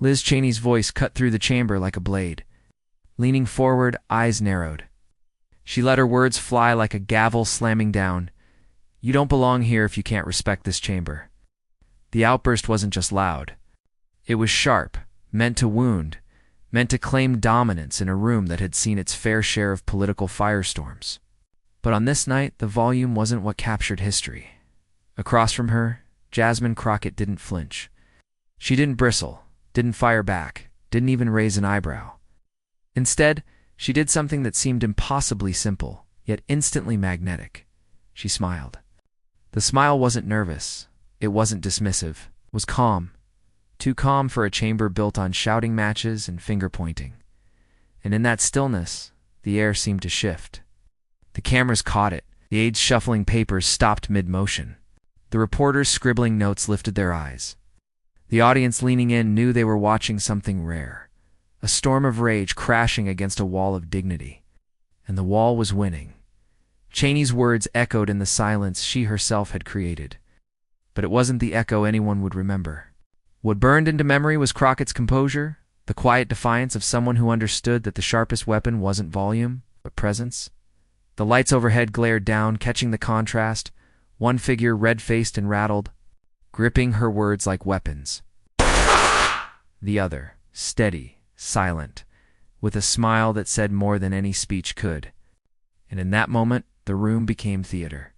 Liz Cheney's voice cut through the chamber like a blade. Leaning forward, eyes narrowed. She let her words fly like a gavel slamming down. You don't belong here if you can't respect this chamber. The outburst wasn't just loud. It was sharp, meant to wound, meant to claim dominance in a room that had seen its fair share of political firestorms. But on this night, the volume wasn't what captured history. Across from her, Jasmine Crockett didn't flinch. She didn't bristle, didn't fire back, didn't even raise an eyebrow. Instead, she did something that seemed impossibly simple, yet instantly magnetic. She smiled. The smile wasn't nervous. It wasn't dismissive. It was calm. Too calm for a chamber built on shouting matches and finger-pointing. And in that stillness, the air seemed to shift. The cameras caught it. The aides shuffling papers stopped mid-motion. The reporters scribbling notes lifted their eyes. The audience leaning in knew they were watching something rare. A storm of rage crashing against a wall of dignity. And the wall was winning. Cheney's words echoed in the silence she herself had created. But it wasn't the echo anyone would remember. What burned into memory was Crockett's composure, the quiet defiance of someone who understood that the sharpest weapon wasn't volume, but presence. The lights overhead glared down, catching the contrast, one figure red-faced and rattled, gripping her words like weapons. The other, steady, silent, with a smile that said more than any speech could. And in that moment, the room became theater.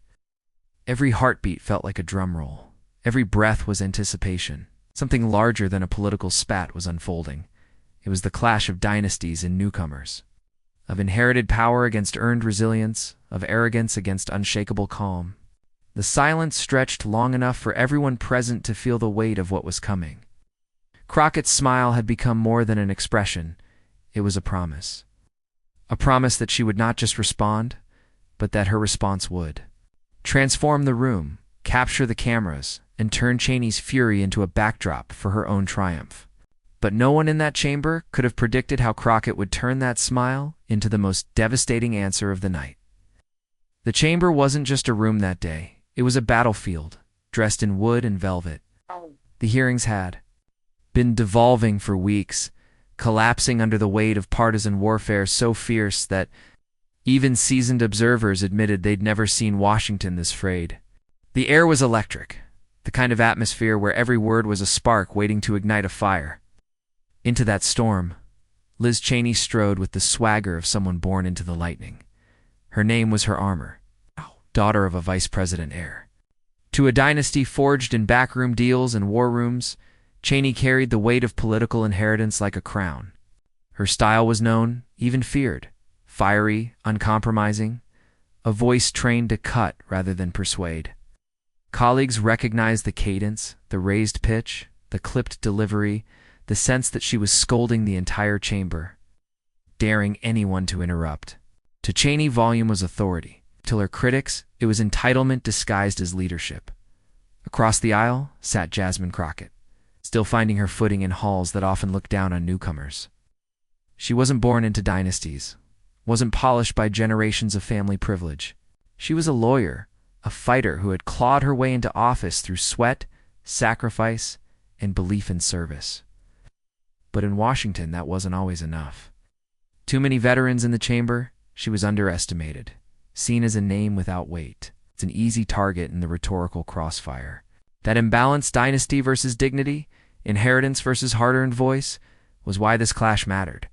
Every heartbeat felt like a drum roll. Every breath was anticipation. Something larger than a political spat was unfolding. It was the clash of dynasties and newcomers, of inherited power against earned resilience, of arrogance against unshakable calm. The silence stretched long enough for everyone present to feel the weight of what was coming. Crockett's smile had become more than an expression. It was a promise. A promise that she would not just respond, but that her response would transform the room, capture the cameras, and turn Cheney's fury into a backdrop for her own triumph. But no one in that chamber could have predicted how Crockett would turn that smile into the most devastating answer of the night. The chamber wasn't just a room that day. It was a battlefield, dressed in wood and velvet. The hearings had been devolving for weeks, collapsing under the weight of partisan warfare so fierce that even seasoned observers admitted they'd never seen Washington this frayed. The air was electric, the kind of atmosphere where every word was a spark waiting to ignite a fire. Into that storm, Liz Cheney strode with the swagger of someone born into the lightning. Her name was her armor, daughter of a vice president heir. To a dynasty forged in backroom deals and war rooms, Cheney carried the weight of political inheritance like a crown. Her style was known, even feared. Fiery, uncompromising, a voice trained to cut rather than persuade. Colleagues recognized the cadence, the raised pitch, the clipped delivery, the sense that she was scolding the entire chamber, daring anyone to interrupt. To Cheney, volume was authority. To her critics, it was entitlement disguised as leadership. Across the aisle sat Jasmine Crockett, still finding her footing in halls that often looked down on newcomers. She wasn't born into dynasties, wasn't polished by generations of family privilege. She was a lawyer, a fighter who had clawed her way into office through sweat, sacrifice, and belief in service. But in Washington, that wasn't always enough. Too many veterans in the chamber, she was underestimated, seen as a name without weight. It's an easy target in the rhetorical crossfire. That imbalanced dynasty versus dignity, inheritance versus hard-earned voice, was why this clash mattered.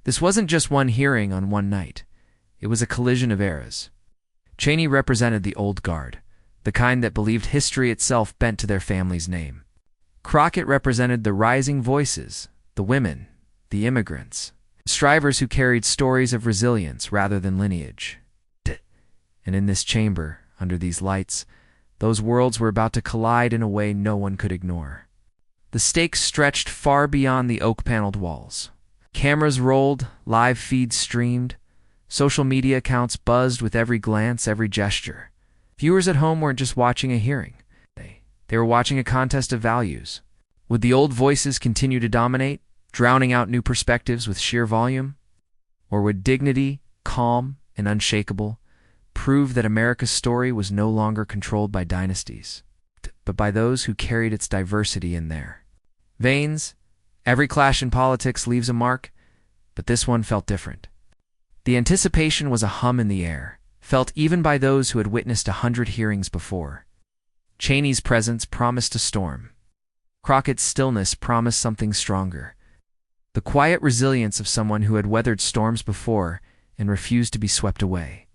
This wasn't just one hearing on one night. It was a collision of eras. Cheney represented the old guard, the kind that believed history itself bent to their family's name. Crockett represented the rising voices, the women, the immigrants, strivers who carried stories of resilience rather than lineage. And in this chamber, under these lights, those worlds were about to collide in a way no one could ignore. The stakes stretched far beyond the oak-paneled walls. Cameras rolled, live feeds streamed, social media accounts buzzed with every glance, every gesture. Viewers at home weren't just watching a hearing. They were watching a contest of values. Would the old voices continue to dominate, drowning out new perspectives with sheer volume? Or would dignity, calm, and unshakable, prove that America's story was no longer controlled by dynasties, but by those who carried its diversity in their veins, Every clash in politics leaves a mark, but this one felt different. The anticipation was a hum in the air, felt even by those who had witnessed 100 hearings before. Cheney's presence promised a storm. Crockett's stillness promised something stronger. The quiet resilience of someone who had weathered storms before and refused to be swept away.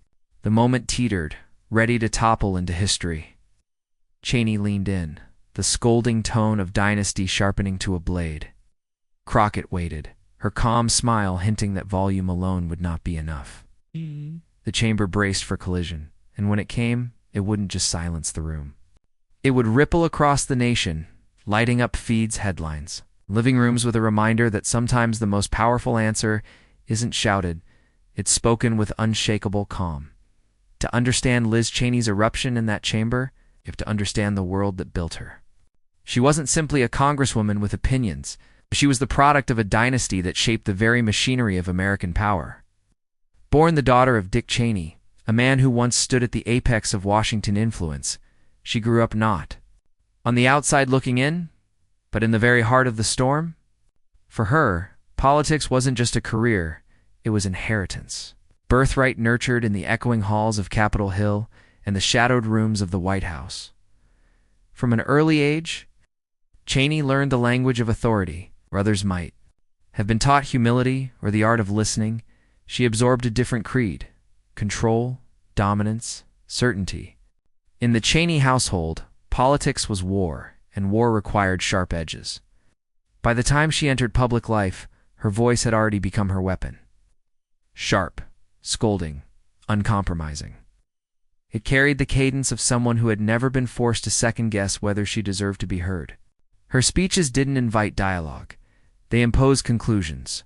The moment teetered, ready to topple into history. Cheney leaned in, the scolding tone of dynasty sharpening to a blade. Crockett waited, her calm smile hinting that volume alone would not be enough. The chamber braced for collision, and when it came, it wouldn't just silence the room. It would ripple across the nation, lighting up feeds, headlines, living rooms with a reminder that sometimes the most powerful answer isn't shouted, it's spoken with unshakable calm. To understand Liz Cheney's eruption in that chamber, you have to understand the world that built her. She wasn't simply a congresswoman with opinions. She was the product of a dynasty that shaped the very machinery of American power. Born the daughter of Dick Cheney, a man who once stood at the apex of Washington influence, she grew up not on the outside looking in, but in the very heart of the storm. For her, politics wasn't just a career, it was inheritance. Birthright nurtured in the echoing halls of Capitol Hill and the shadowed rooms of the White House. From an early age, Cheney learned the language of authority, or others might have been taught humility or the art of listening. She absorbed a different creed: control, dominance, certainty. In the Cheney household, politics was war, and war required sharp edges. By the time she entered public life, her voice had already become her weapon. Sharp, scolding, uncompromising. It carried the cadence of someone who had never been forced to second-guess whether she deserved to be heard. Her speeches didn't invite dialogue. They imposed conclusions.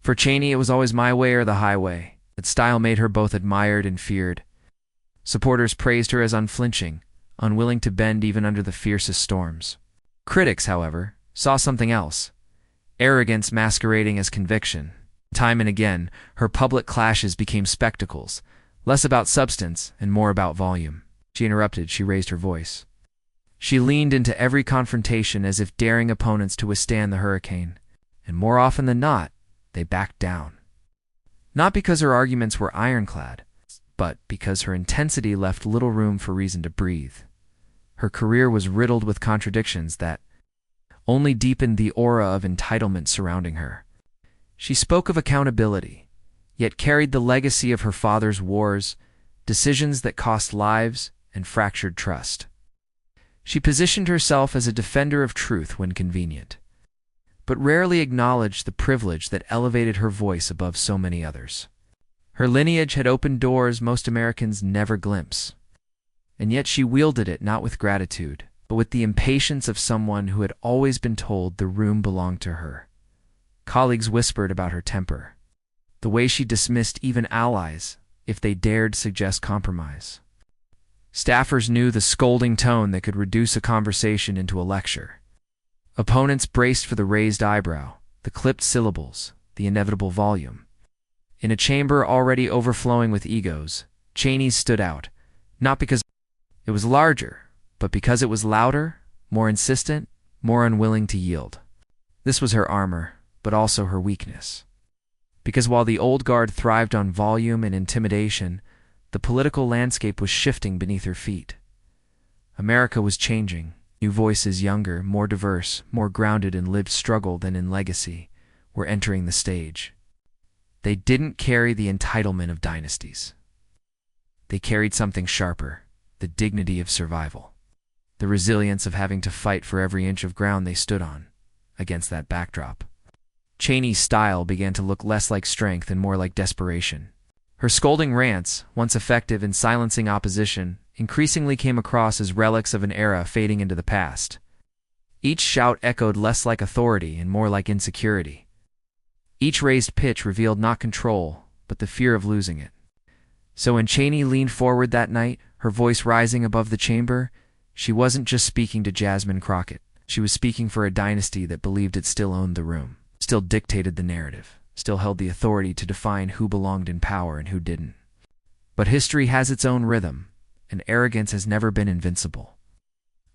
For Cheney, it was always my way or the highway. That style made her both admired and feared. Supporters praised her as unflinching, unwilling to bend even under the fiercest storms. Critics, however, saw something else: arrogance masquerading as conviction. Time and again, her public clashes became spectacles, less about substance and more about volume. She interrupted, she raised her voice. She leaned into every confrontation as if daring opponents to withstand the hurricane, and more often than not, they backed down. Not because her arguments were ironclad, but because her intensity left little room for reason to breathe. Her career was riddled with contradictions that only deepened the aura of entitlement surrounding her. She spoke of accountability, yet carried the legacy of her father's wars, decisions that cost lives and fractured trust. She positioned herself as a defender of truth when convenient, but rarely acknowledged the privilege that elevated her voice above so many others. Her lineage had opened doors most Americans never glimpse, and yet she wielded it not with gratitude, but with the impatience of someone who had always been told the room belonged to her. Colleagues whispered about her temper, the way she dismissed even allies if they dared suggest compromise. Staffers knew the scolding tone that could reduce a conversation into a lecture. Opponents braced for the raised eyebrow, the clipped syllables, the inevitable volume. In a chamber already overflowing with egos, Cheney's stood out, not because it was larger, but because it was louder, more insistent, more unwilling to yield. This was her armor, but also her weakness. Because while the old guard thrived on volume and intimidation, the political landscape was shifting beneath her feet. America was changing. New voices, younger, more diverse, more grounded in lived struggle than in legacy, were entering the stage. They didn't carry the entitlement of dynasties. They carried something sharper: the dignity of survival, the resilience of having to fight for every inch of ground they stood on. Against that backdrop, Cheney's style began to look less like strength and more like desperation. Her scolding rants, once effective in silencing opposition, increasingly came across as relics of an era fading into the past. Each shout echoed less like authority and more like insecurity. Each raised pitch revealed not control, but the fear of losing it. So when Cheney leaned forward that night, her voice rising above the chamber, she wasn't just speaking to Jasmine Crockett. She was speaking for a dynasty that believed it still owned the room, still dictated the narrative, still held the authority to define who belonged in power and who didn't. But history has its own rhythm, and arrogance has never been invincible.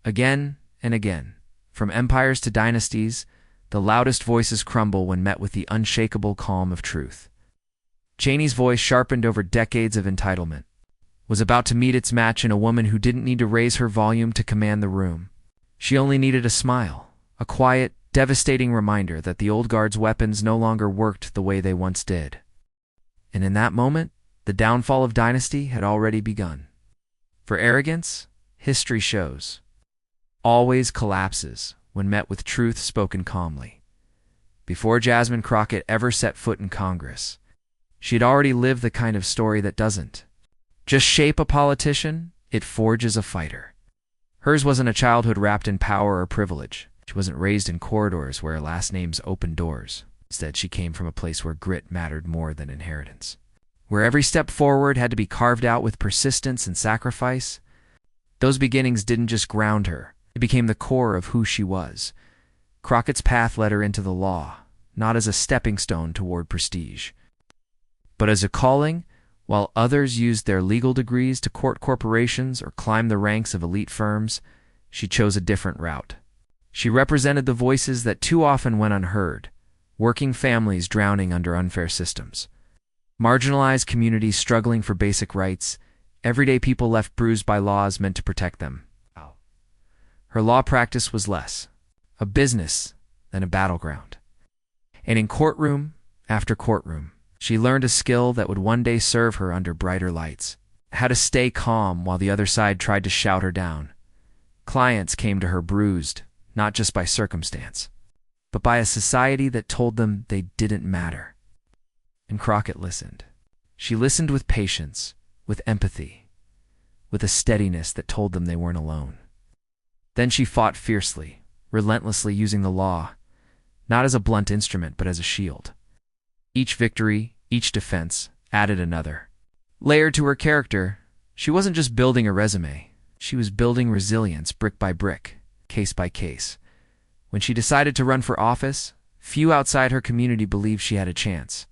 Again and again, from empires to dynasties, The loudest voices crumble when met with the unshakable calm of truth. Cheney's voice, sharpened over decades of entitlement, was about to meet its match in a woman who didn't need to raise her volume to command the room. She only needed a smile, a quiet, devastating reminder that the old guard's weapons no longer worked the way they once did. And in that moment, the downfall of dynasty had already begun. For arrogance, history shows, always collapses when met with truth spoken calmly. Before Jasmine Crockett ever set foot in Congress, she had already lived the kind of story that doesn't just shape a politician, it forges a fighter. Hers wasn't a childhood wrapped in power or privilege. She wasn't raised in corridors where last names opened doors. Instead, she came from a place where grit mattered more than inheritance, where every step forward had to be carved out with persistence and sacrifice. Those beginnings didn't just ground her. It became the core of who she was. Crockett's path led her into the law, not as a stepping stone toward prestige, but as a calling. While others used their legal degrees to court corporations or climb the ranks of elite firms, she chose a different route. She represented the voices that too often went unheard, working families drowning under unfair systems, marginalized communities struggling for basic rights, everyday people left bruised by laws meant to protect them. Her law practice was less a business than a battleground. And in courtroom after courtroom, she learned a skill that would one day serve her under brighter lights: how to stay calm while the other side tried to shout her down. Clients came to her bruised, not just by circumstance, but by a society that told them they didn't matter. And Crockett listened. She listened with patience, with empathy, with a steadiness that told them they weren't alone. Then she fought fiercely, relentlessly, using the law, not as a blunt instrument, but as a shield. Each victory, each defense, added another layer to her character. She wasn't just building a resume. She was building resilience brick by brick, case by case. When she decided to run for office, few outside her community believed she had a chance.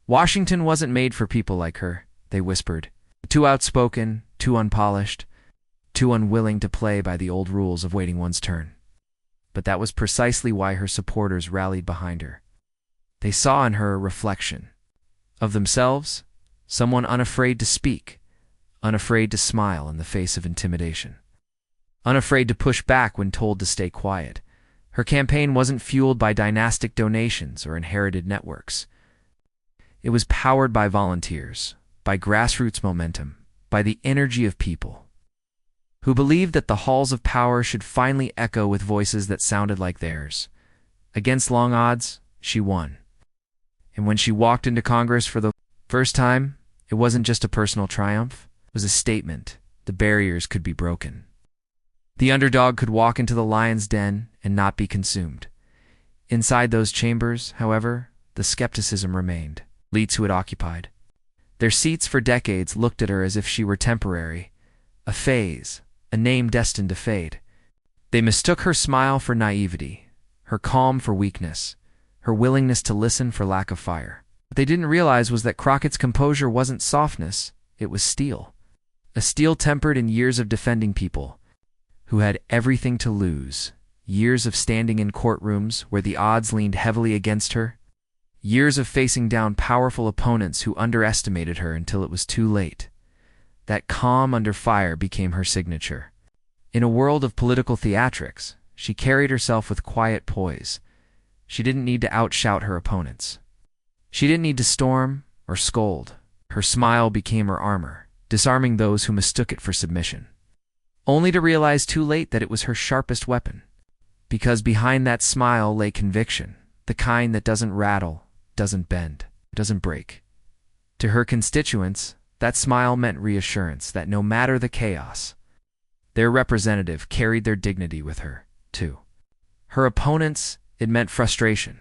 Washington wasn't made for people like her, they whispered. Too outspoken, too unpolished, too unwilling to play by the old rules of waiting one's turn. But that was precisely why her supporters rallied behind her. They saw in her a reflection of themselves, someone unafraid to speak, unafraid to smile in the face of intimidation, unafraid to push back when told to stay quiet. Her campaign wasn't fueled by dynastic donations or inherited networks. It was powered by volunteers, by grassroots momentum, by the energy of people who believed that the halls of power should finally echo with voices that sounded like theirs. Against long odds, she won. And when she walked into Congress for the first time, it wasn't just a personal triumph. It was a statement. The barriers could be broken. The underdog could walk into the lion's den and not be consumed. Inside those chambers, however, the skepticism remained. Elites who had occupied their seats for decades looked at her as if she were temporary, a phase, a name destined to fade. They mistook her smile for naivety, her calm for weakness, her willingness to listen for lack of fire. What they didn't realize was that Crockett's composure wasn't softness, it was steel. A steel tempered in years of defending people who had everything to lose, years of standing in courtrooms where the odds leaned heavily against her, years of facing down powerful opponents who underestimated her until it was too late. That calm under fire became her signature. In a world of political theatrics, she carried herself with quiet poise. She didn't need to outshout her opponents. She didn't need to storm or scold. Her smile became her armor, disarming those who mistook it for submission, only to realize too late that it was her sharpest weapon. Because behind that smile lay conviction, the kind that doesn't rattle, doesn't bend, doesn't break. To her constituents, that smile meant reassurance that no matter the chaos, their representative carried their dignity with her, too. Her opponents, it meant frustration,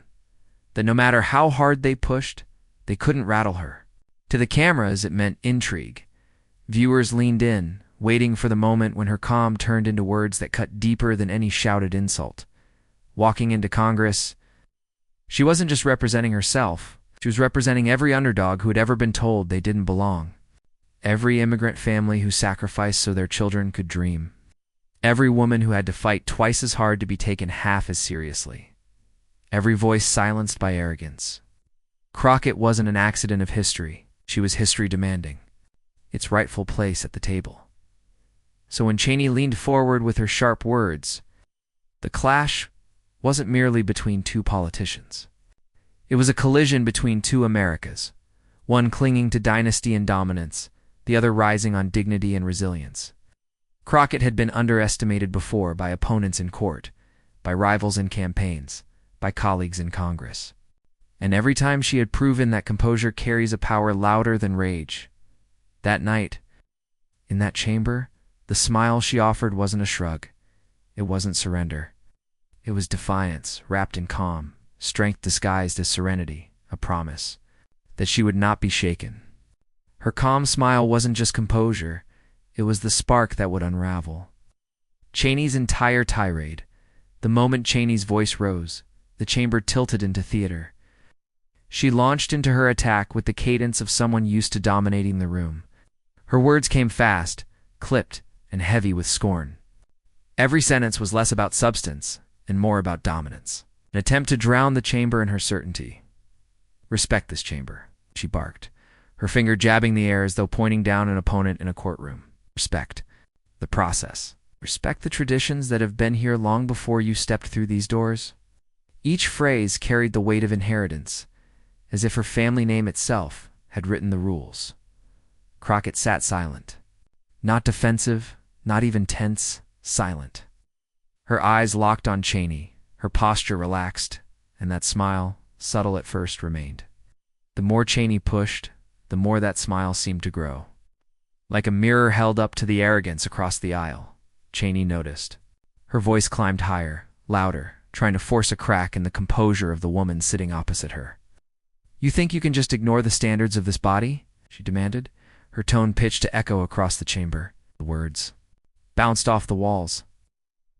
that no matter how hard they pushed, they couldn't rattle her. To the cameras, it meant intrigue. Viewers leaned in, waiting for the moment when her calm turned into words that cut deeper than any shouted insult. Walking into Congress, she wasn't just representing herself. She was representing every underdog who had ever been told they didn't belong. Every immigrant family who sacrificed so their children could dream. Every woman who had to fight twice as hard to be taken half as seriously. every voice silenced by arrogance. Crockett wasn't an accident of history. She was history demanding its rightful place at the table. So when Cheney leaned forward with her sharp words, the clash wasn't merely between two politicians. It was a collision between two Americas, one clinging to dynasty and dominance, the other rising on dignity and resilience. Crockett had been underestimated before by opponents in court, by rivals in campaigns, by colleagues in Congress. And every time she had proven that composure carries a power louder than rage. That night, in that chamber, the smile she offered wasn't a shrug. It wasn't surrender. It was defiance, wrapped in calm, strength disguised as serenity, a promise that she would not be shaken. Her calm smile wasn't just composure, it was the spark that would unravel Cheney's entire tirade. The moment Cheney's voice rose, the chamber tilted into theater. She launched into her attack with the cadence of someone used to dominating the room. Her words came fast, clipped, and heavy with scorn. Every sentence was less about substance and more about dominance, an attempt to drown the chamber in her certainty. "Respect this chamber," she barked, her finger jabbing the air as though pointing down an opponent in a courtroom. "Respect the process. Respect the traditions that have been here long before you stepped through these doors." Each phrase carried the weight of inheritance, as if her family name itself had written the rules. Crockett sat silent. Not defensive, not even tense, silent. Her eyes locked on Cheney, her posture relaxed, and that smile, subtle at first, remained. The more Cheney pushed, the more that smile seemed to grow. Like a mirror held up to the arrogance across the aisle, Cheney noticed. Her voice climbed higher, louder, trying to force a crack in the composure of the woman sitting opposite her. "You think you can just ignore the standards of this body?" she demanded, her tone pitched to echo across the chamber. The words bounced off the walls,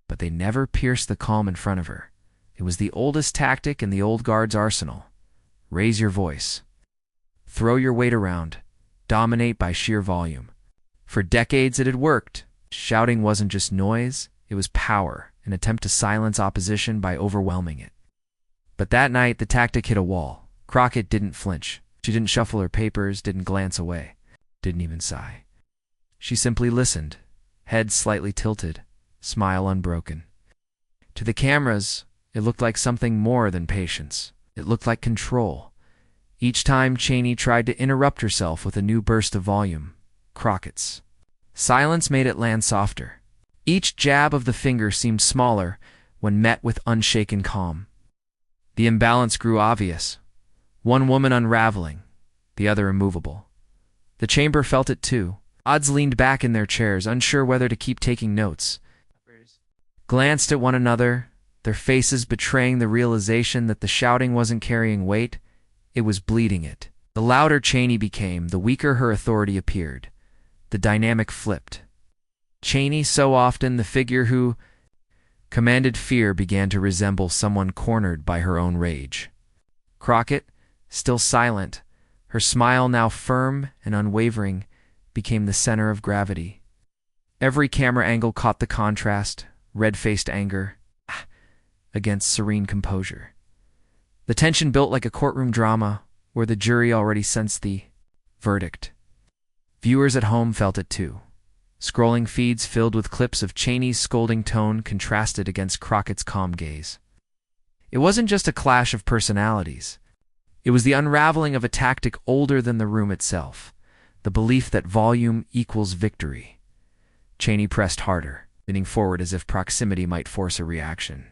but they never pierced the calm in front of her. It was the oldest tactic in the old guard's arsenal. Raise your voice. Throw your weight around. Dominate by sheer volume. For decades it had worked. Shouting wasn't just noise, it was power, an attempt to silence opposition by overwhelming it. But that night the tactic hit a wall. Crockett didn't flinch. She didn't shuffle her papers, didn't glance away, didn't even sigh. She simply listened, head slightly tilted, smile unbroken. To the cameras, it looked like something more than patience. It looked like control. Each time Cheney tried to interrupt herself with a new burst of volume, Crockett's silence made it land softer. Each jab of the finger seemed smaller when met with unshaken calm. The imbalance grew obvious. One woman unraveling, the other immovable. The chamber felt it too. Odds leaned back in their chairs, unsure whether to keep taking notes. Glanced at one another, their faces betraying the realization that the shouting wasn't carrying weight, it was bleeding it. The louder Cheney became, the weaker her authority appeared. The dynamic flipped. Cheney, so often the figure who commanded fear, began to resemble someone cornered by her own rage. Crockett, still silent, her smile now firm and unwavering, became the center of gravity. Every camera angle caught the contrast, red-faced anger against serene composure. The tension built like a courtroom drama where the jury already sensed the verdict. Viewers at home felt it too. Scrolling feeds filled with clips of Cheney's scolding tone contrasted against Crockett's calm gaze. It wasn't just a clash of personalities. It was the unraveling of a tactic older than the room itself, the belief that volume equals victory. Cheney pressed harder, leaning forward as if proximity might force a reaction.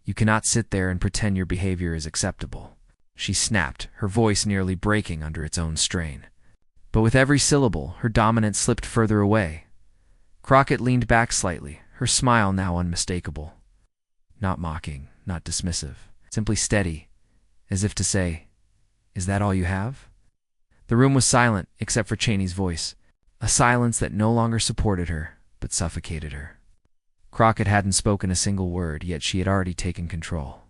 "You cannot sit there and pretend your behavior is acceptable," she snapped, her voice nearly breaking under its own strain. But with every syllable, her dominance slipped further away. Crockett leaned back slightly, her smile now unmistakable. Not mocking, not dismissive, simply steady, as if to say, "Is that all you have?" The room was silent, except for Cheney's voice, a silence that no longer supported her, but suffocated her. Crockett hadn't spoken a single word, yet she had already taken control.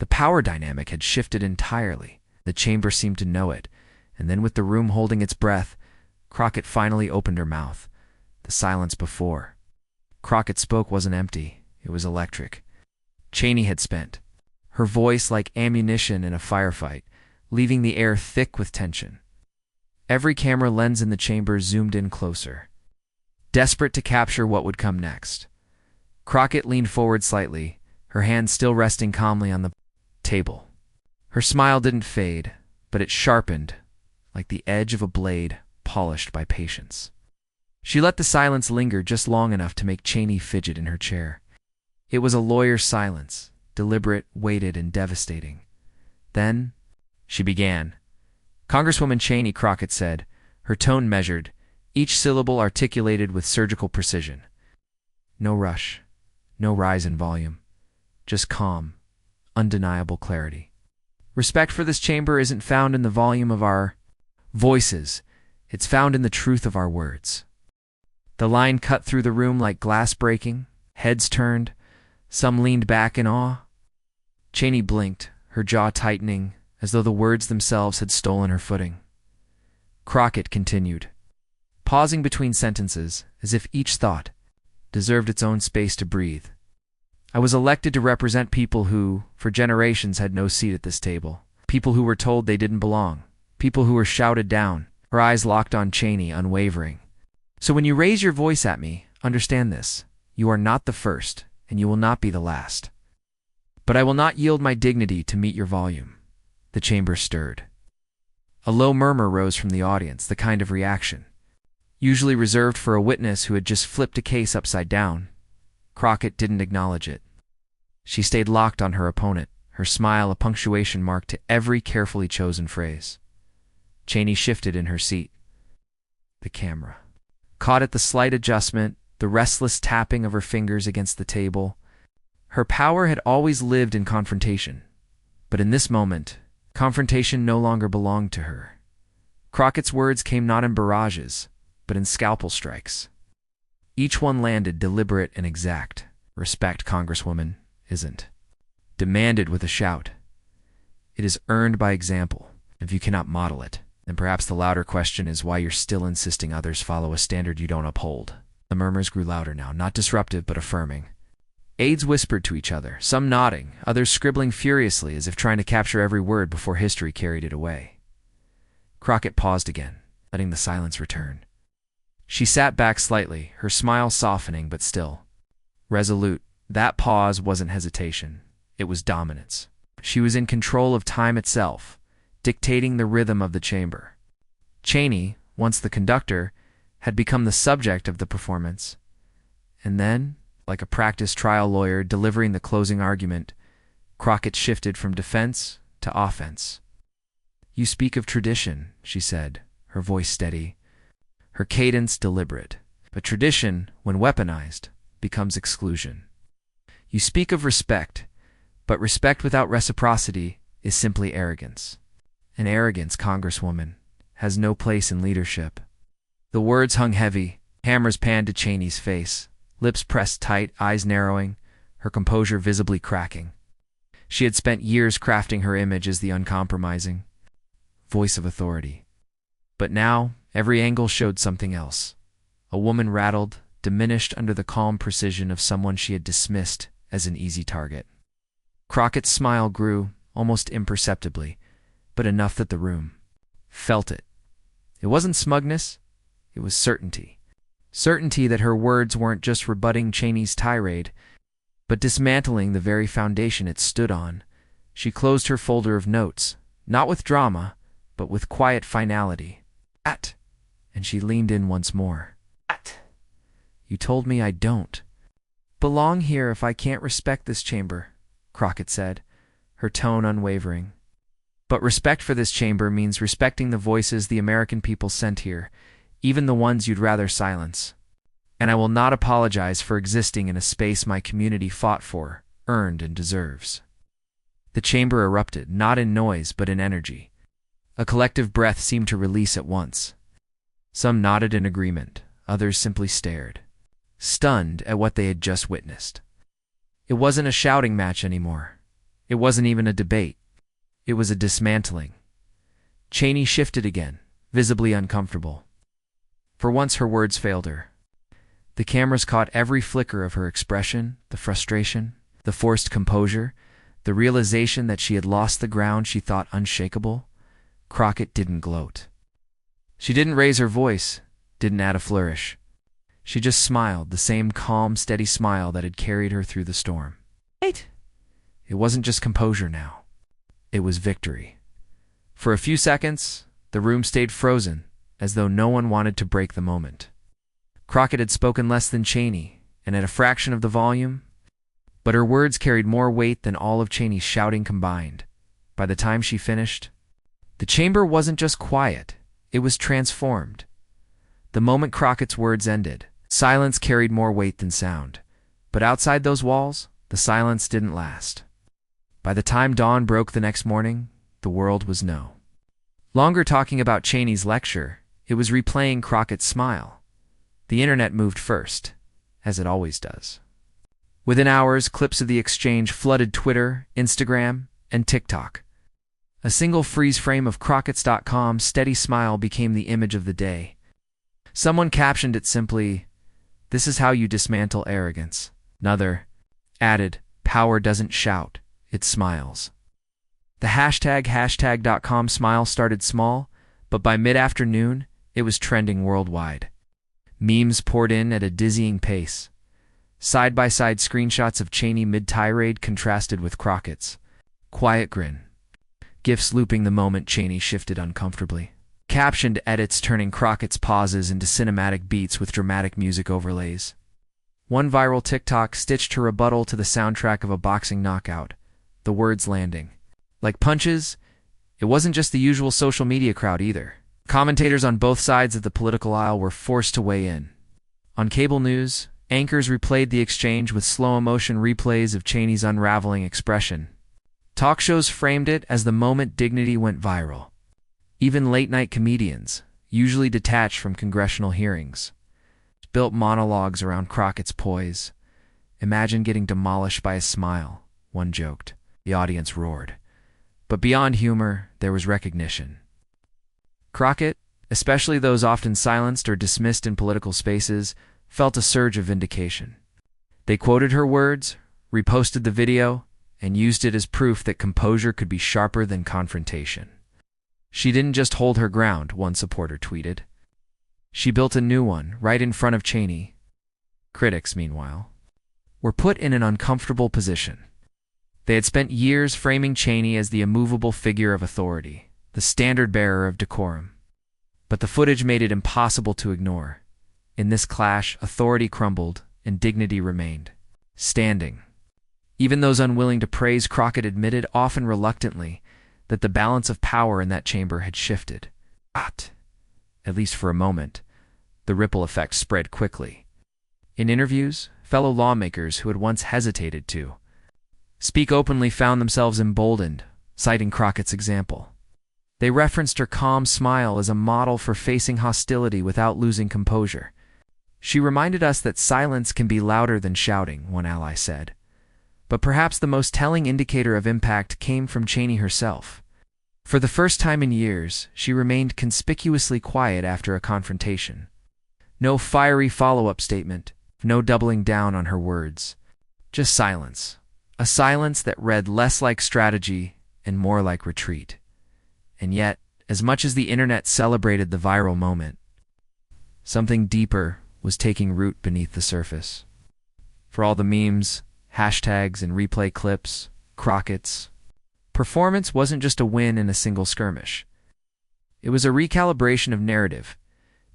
The power dynamic had shifted entirely. The chamber seemed to know it, and then with the room holding its breath, Crockett finally opened her mouth. The silence before Crockett spoke wasn't empty, it was electric. Cheney had spent her voice like ammunition in a firefight, leaving the air thick with tension. Every camera lens in the chamber zoomed in closer, desperate to capture what would come next. Crockett leaned forward slightly, her hand still resting calmly on the table. Her smile didn't fade, but it sharpened, like the edge of a blade polished by patience. She let the silence linger just long enough to make Cheney fidget in her chair. It was a lawyer's silence, deliberate, weighted, and devastating. Then she began. "Congresswoman Cheney," Crockett said, her tone measured, each syllable articulated with surgical precision. No rush, no rise in volume, just calm, undeniable clarity. "Respect for this chamber isn't found in the volume of our voices. It's found in the truth of our words." The line cut through the room like glass breaking, heads turned, some leaned back in awe. Cheney blinked, her jaw tightening, as though the words themselves had stolen her footing. Crockett continued, pausing between sentences, as if each thought deserved its own space to breathe. "I was elected to represent people who, for generations, had no seat at this table. People who were told they didn't belong. People who were shouted down." Her eyes locked on Cheney, unwavering. "So when you raise your voice at me, understand this. You are not the first, and you will not be the last. But I will not yield my dignity to meet your volume." The chamber stirred. A low murmur rose from the audience, the kind of reaction usually reserved for a witness who had just flipped a case upside down. Crockett didn't acknowledge it. She stayed locked on her opponent, her smile a punctuation mark to every carefully chosen phrase. Cheney shifted in her seat. The camera caught at the slight adjustment, the restless tapping of her fingers against the table. Her power had always lived in confrontation, but in this moment, confrontation no longer belonged to her. Crockett's words came not in barrages, but in scalpel strikes. Each one landed deliberate and exact. "Respect, Congresswoman, isn't demanded with a shout. It is earned by example. If you cannot model it, then perhaps the louder question is why you're still insisting others follow a standard you don't uphold." The murmurs grew louder now, not disruptive but affirming. Aides whispered to each other, some nodding, others scribbling furiously as if trying to capture every word before history carried it away. Crockett paused again, letting the silence return. She sat back slightly, her smile softening but still resolute. That pause wasn't hesitation. It was dominance. She was in control of time itself, dictating the rhythm of the chamber. Cheney, once the conductor, had become the subject of the performance. And then, like a practiced trial lawyer delivering the closing argument, Crockett shifted from defense to offense. "You speak of tradition," she said, her voice steady, her cadence deliberate. "But tradition, when weaponized, becomes exclusion. You speak of respect, but respect without reciprocity is simply arrogance. And arrogance, Congresswoman, has no place in leadership." The words hung heavy, cameras panned to Cheney's face, lips pressed tight, eyes narrowing, her composure visibly cracking. She had spent years crafting her image as the uncompromising voice of authority. But now, every angle showed something else. A woman rattled, diminished under the calm precision of someone she had dismissed as an easy target. Crockett's smile grew, almost imperceptibly, but enough that the room felt it. It wasn't smugness, it was certainty. Certainty that her words weren't just rebutting Cheney's tirade, but dismantling the very foundation it stood on. She closed her folder of notes, not with drama, but with quiet finality. And she leaned in once more. "You told me I don't belong here if I can't respect this chamber," Crockett said, her tone unwavering. "But respect for this chamber means respecting the voices the American people sent here, even the ones you'd rather silence. And I will not apologize for existing in a space my community fought for, earned, and deserves." The chamber erupted, not in noise but in energy. A collective breath seemed to release at once. Some nodded in agreement, others simply stared, stunned at what they had just witnessed. It wasn't a shouting match anymore. It wasn't even a debate. It was a dismantling. Cheney shifted again, visibly uncomfortable. For once her words failed her. The cameras caught every flicker of her expression, the frustration, the forced composure, The realization that she had lost the ground she thought unshakable, Crockett didn't gloat. She didn't raise her voice, didn't add a flourish. She just smiled, the same calm, steady smile that had carried her through the storm. It wasn't just composure now. It was victory. For a few seconds, the room stayed frozen, as though no one wanted to break the moment. Crockett had spoken less than Cheney, and at a fraction of the volume, but her words carried more weight than all of Cheney's shouting combined. By the time she finished, the chamber wasn't just quiet, it was transformed. The moment Crockett's words ended, silence carried more weight than sound. But outside those walls, the silence didn't last. By the time dawn broke the next morning, the world was no longer talking about Cheney's lecture, it was replaying Crockett's smile. The internet moved first, as it always does. Within hours, clips of the exchange flooded Twitter, Instagram, and TikTok. A single freeze frame of Crockett's.com's steady smile became the image of the day. Someone captioned it simply, "This is how you dismantle arrogance." Another added, "Power doesn't shout, it smiles." The hashtag.com smile started small, but by mid-afternoon, it was trending worldwide. Memes poured in at a dizzying pace. Side-by-side screenshots of Cheney mid-tirade contrasted with Crockett's quiet grin. GIFs looping the moment Cheney shifted uncomfortably. Captioned edits turning Crockett's pauses into cinematic beats with dramatic music overlays. One viral TikTok stitched her rebuttal to the soundtrack of a boxing knockout, the words landing. Like punches, it wasn't just the usual social media crowd either. Commentators on both sides of the political aisle were forced to weigh in. On cable news, anchors replayed the exchange with slow-motion replays of Cheney's unraveling expression. Talk shows framed it as the moment dignity went viral. Even late-night comedians, usually detached from congressional hearings, built monologues around Crockett's poise. "Imagine getting demolished by a smile," one joked. The audience roared. But beyond humor, there was recognition. Crockett, especially those often silenced or dismissed in political spaces, felt a surge of vindication. They quoted her words, reposted the video, and used it as proof that composure could be sharper than confrontation. She didn't just hold her ground, one supporter tweeted. She built a new one right in front of Cheney. Critics, meanwhile, were put in an uncomfortable position. They had spent years framing Cheney as the immovable figure of authority, the standard-bearer of decorum. But the footage made it impossible to ignore. In this clash, authority crumbled and dignity remained, standing. Even those unwilling to praise Crockett admitted, often reluctantly, that the balance of power in that chamber had shifted. At least for a moment, the ripple effect spread quickly. In interviews, fellow lawmakers who had once hesitated to speak openly found themselves emboldened, citing Crockett's example. They referenced her calm smile as a model for facing hostility without losing composure. "She reminded us that silence can be louder than shouting," one ally said. But perhaps the most telling indicator of impact came from Cheney herself. For the first time in years, she remained conspicuously quiet after a confrontation. No fiery follow-up statement, no doubling down on her words. Just silence. A silence that read less like strategy and more like retreat. And yet, as much as the internet celebrated the viral moment, something deeper was taking root beneath the surface. For all the memes, hashtags, and replay clips, Crockett's performance wasn't just a win in a single skirmish. It was a recalibration of narrative,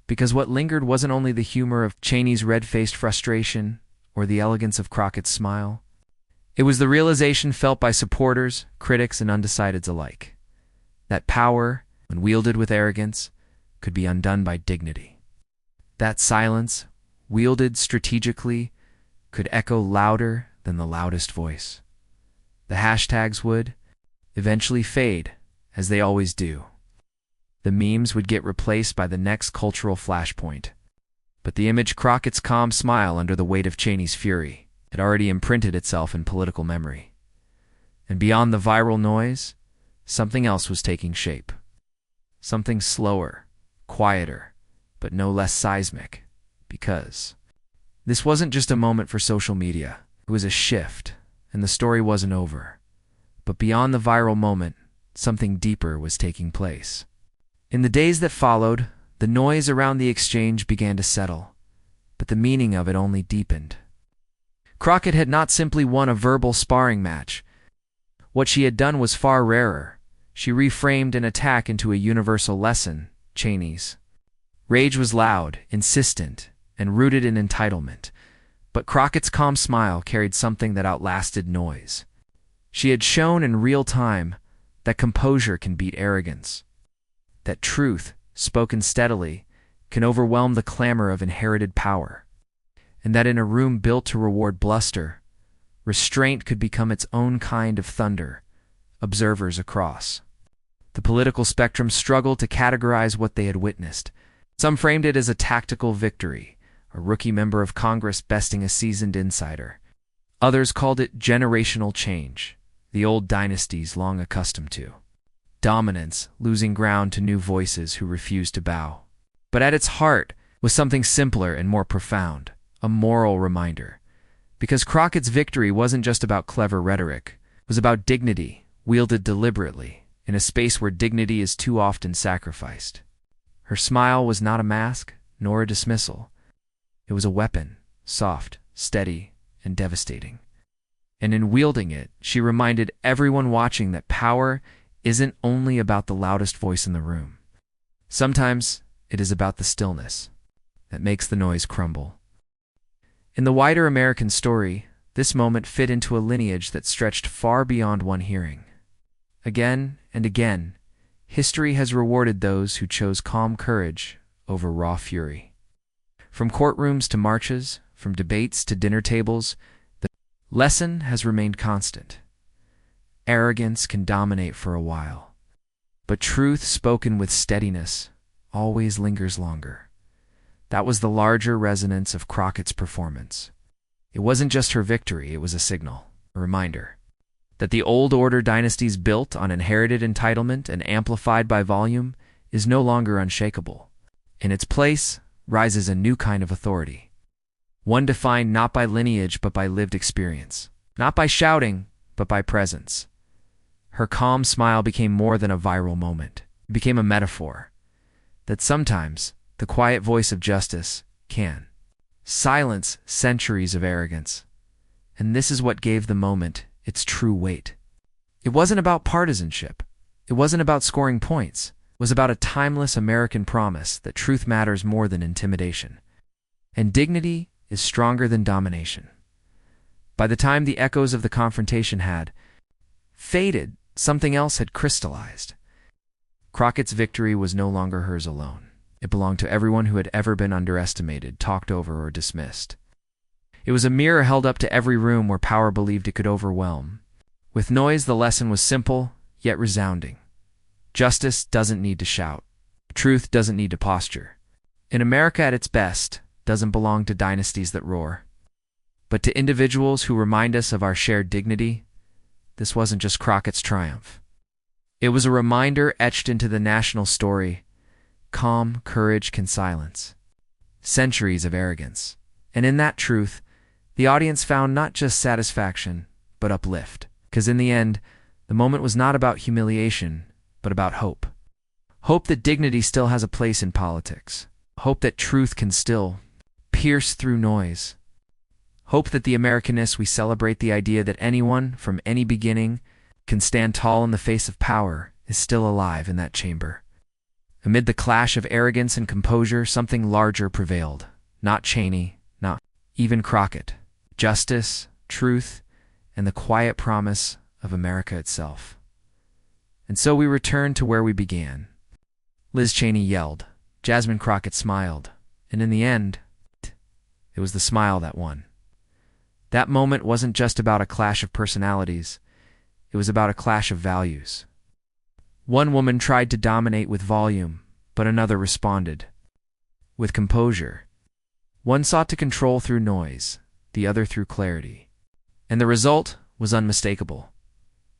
because what lingered wasn't only the humor of Cheney's red-faced frustration or the elegance of Crockett's smile. It was the realization felt by supporters, critics, and undecideds alike, that power, when wielded with arrogance, could be undone by dignity. That silence, wielded strategically, could echo louder than the loudest voice. The hashtags would eventually fade, as they always do. The memes would get replaced by the next cultural flashpoint. But the image Crockett's calm smile under the weight of Cheney's fury had already imprinted itself in political memory. And beyond the viral noise, something else was taking shape. Something slower, quieter, but no less seismic. Because this wasn't just a moment for social media. It was a shift, and the story wasn't over. But beyond the viral moment, something deeper was taking place. In the days that followed, the noise around the exchange began to settle, but the meaning of it only deepened. Crockett had not simply won a verbal sparring match. What she had done was far rarer. She reframed an attack into a universal lesson, Cheney's. Rage was loud, insistent, and rooted in entitlement, but Crockett's calm smile carried something that outlasted noise. She had shown in real time that composure can beat arrogance, that truth, spoken steadily, can overwhelm the clamor of inherited power, and that in a room built to reward bluster, restraint could become its own kind of thunder, observers across the political spectrum struggled to categorize what they had witnessed. Some framed it as a tactical victory, a rookie member of Congress besting a seasoned insider. Others called it generational change, the old dynasties long accustomed to dominance, losing ground to new voices who refused to bow. But at its heart was something simpler and more profound, a moral reminder. Because Crockett's victory wasn't just about clever rhetoric, it was about dignity, wielded deliberately, in a space where dignity is too often sacrificed. Her smile was not a mask, nor a dismissal. It was a weapon, soft, steady, and devastating. And in wielding it, she reminded everyone watching that power isn't only about the loudest voice in the room. Sometimes it is about the stillness that makes the noise crumble. In the wider American story, this moment fit into a lineage that stretched far beyond one hearing. Again and again, history has rewarded those who chose calm courage over raw fury. From courtrooms to marches, from debates to dinner tables, the lesson has remained constant. Arrogance can dominate for a while, but truth spoken with steadiness always lingers longer. That was the larger resonance of Crockett's performance. It wasn't just her victory, it was a signal, a reminder, that the old order dynasties built on inherited entitlement and amplified by volume is no longer unshakable. In its place rises a new kind of authority, one defined not by lineage but by lived experience, not by shouting but by presence. Her calm smile became more than a viral moment. It became a metaphor that sometimes the quiet voice of justice can silence centuries of arrogance. And this is what gave the moment its true weight. It wasn't about partisanship. It wasn't about scoring points. It was about a timeless American promise that truth matters more than intimidation. And dignity is stronger than domination. By the time the echoes of the confrontation had faded, something else had crystallized. Crockett's victory was no longer hers alone. It belonged to everyone who had ever been underestimated, talked over, or dismissed. It was a mirror held up to every room where power believed it could overwhelm. With noise, the lesson was simple, yet resounding. Justice doesn't need to shout. Truth doesn't need to posture. In America at its best doesn't belong to dynasties that roar, but to individuals who remind us of our shared dignity. This wasn't just Crockett's triumph. It was a reminder etched into the national story. Calm courage can silence centuries of arrogance. And in that truth, the audience found not just satisfaction, but uplift. Because in the end, the moment was not about humiliation, but about hope. Hope that dignity still has a place in politics. Hope that truth can still pierce through noise. Hope that the Americanists we celebrate the idea that anyone, from any beginning, can stand tall in the face of power is still alive in that chamber. Amid the clash of arrogance and composure, something larger prevailed. Not Cheney, not even Crockett. Justice, truth, and the quiet promise of America itself. And so we return to where we began. Liz Cheney yelled. Jasmine Crockett smiled. And in the end, it was the smile that won. That moment wasn't just about a clash of personalities. It was about a clash of values. One woman tried to dominate with volume, but another responded with composure. One sought to control through noise, the other through clarity. And the result was unmistakable.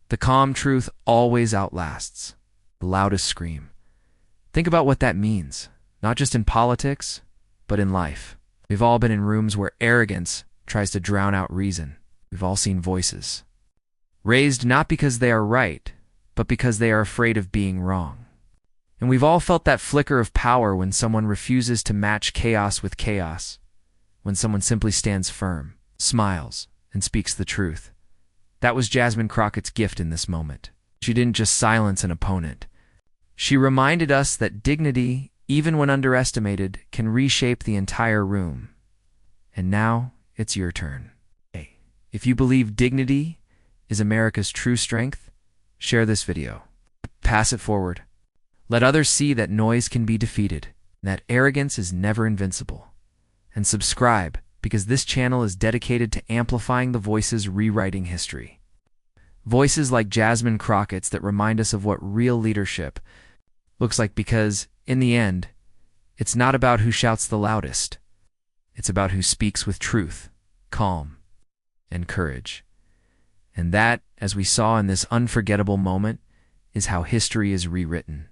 The calm truth always outlasts the loudest scream. Think about what that means, not just in politics, but in life. We've all been in rooms where arrogance tries to drown out reason. We've all seen voices raised not because they are right, but because they are afraid of being wrong. And we've all felt that flicker of power when someone refuses to match chaos with chaos, when someone simply stands firm, smiles, and speaks the truth. That was Jasmine Crockett's gift in this moment. She didn't just silence an opponent. She reminded us that dignity, even when underestimated, can reshape the entire room. And now, it's your turn. Hey, if you believe dignity is America's true strength, share this video. Pass it forward. Let others see that noise can be defeated, that arrogance is never invincible. And subscribe, because this channel is dedicated to amplifying the voices rewriting history. Voices like Jasmine Crockett's that remind us of what real leadership looks like, because, in the end, it's not about who shouts the loudest. It's about who speaks with truth, calm, and courage. And that, as we saw in this unforgettable moment, is how history is rewritten.